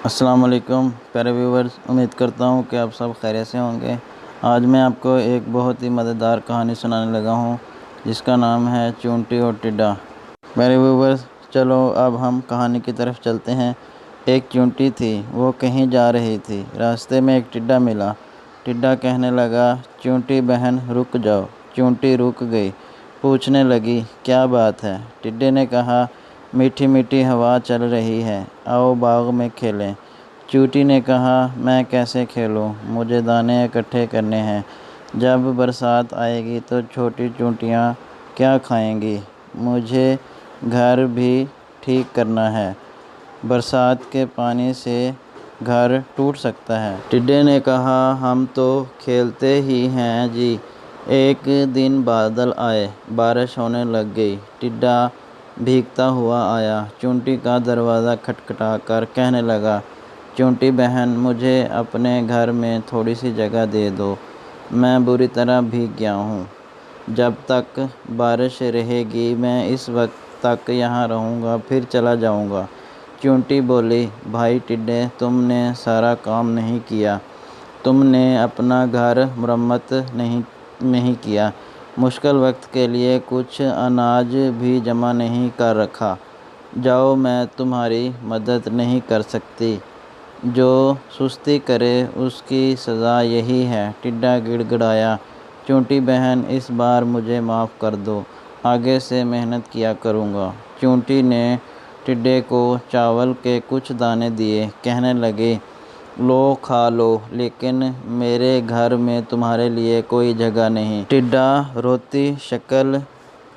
السلام علیکم پیارے ویورز، امید کرتا ہوں کہ آپ سب خیریت سے ہوں گے۔ آج میں آپ کو ایک بہت ہی مزیدار کہانی سنانے لگا ہوں جس کا نام ہے چونٹی اور ٹڈا۔ پیارے ویورز، چلو اب ہم کہانی کی طرف چلتے ہیں۔ ایک چونٹی تھی، وہ کہیں جا رہی تھی۔ راستے میں ایک ٹڈا ملا۔ ٹڈا کہنے لگا، چونٹی بہن رک جاؤ۔ چونٹی رک گئی، پوچھنے لگی، کیا بات ہے؟ ٹڈے نے کہا، میٹھی میٹھی ہوا چل رہی ہے، آؤ باغ میں کھیلیں۔ چونٹی نے کہا، میں کیسے کھیلوں؟ مجھے دانے اکٹھے کرنے ہیں۔ جب برسات آئے گی تو چھوٹی چونٹیاں کیا کھائیں گی؟ مجھے گھر بھی ٹھیک کرنا ہے، برسات کے پانی سے گھر ٹوٹ سکتا ہے۔ ٹڈے نے کہا، ہم تو کھیلتے ہی ہیں جی۔ ایک دن بادل آئے، بارش ہونے لگ گئی۔ ٹڈا بھیگتا ہوا آیا، چونٹی کا دروازہ کھٹکھٹا کر کہنے لگا، چونٹی بہن، مجھے اپنے گھر میں تھوڑی سی جگہ دے دو، میں بری طرح بھیگ گیا ہوں۔ جب تک بارش رہے گی میں اس وقت تک یہاں رہوں گا، پھر چلا جاؤں گا۔ چونٹی بولی، بھائی ٹڈے، تم نے سارا کام نہیں کیا، تم نے اپنا گھر مرمت نہیں کیا، مشکل وقت کے لیے کچھ اناج بھی جمع نہیں کر رکھا، جاؤ میں تمہاری مدد نہیں کر سکتی۔ جو سستی کرے اس کی سزا یہی ہے۔ ٹڈا گڑ گڑایا، چونٹی بہن، اس بار مجھے معاف کر دو، آگے سے محنت کیا کروں گا۔ چونٹی نے ٹڈے کو چاول کے کچھ دانے دیے، کہنے لگی، لو کھا لو، لیکن میرے گھر میں تمہارے لیے کوئی جگہ نہیں۔ ٹڈا روتی شکل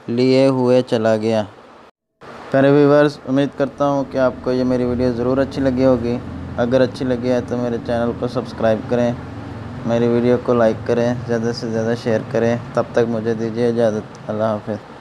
لیے ہوئے چلا گیا۔ پیارے ویورز، امید کرتا ہوں کہ آپ کو یہ میری ویڈیو ضرور اچھی لگی ہوگی۔ اگر اچھی لگی ہے تو میرے چینل کو سبسکرائب کریں، میری ویڈیو کو لائک کریں، زیادہ سے زیادہ شیئر کریں۔ تب تک مجھے دیجیے اجازت۔ اللہ حافظ۔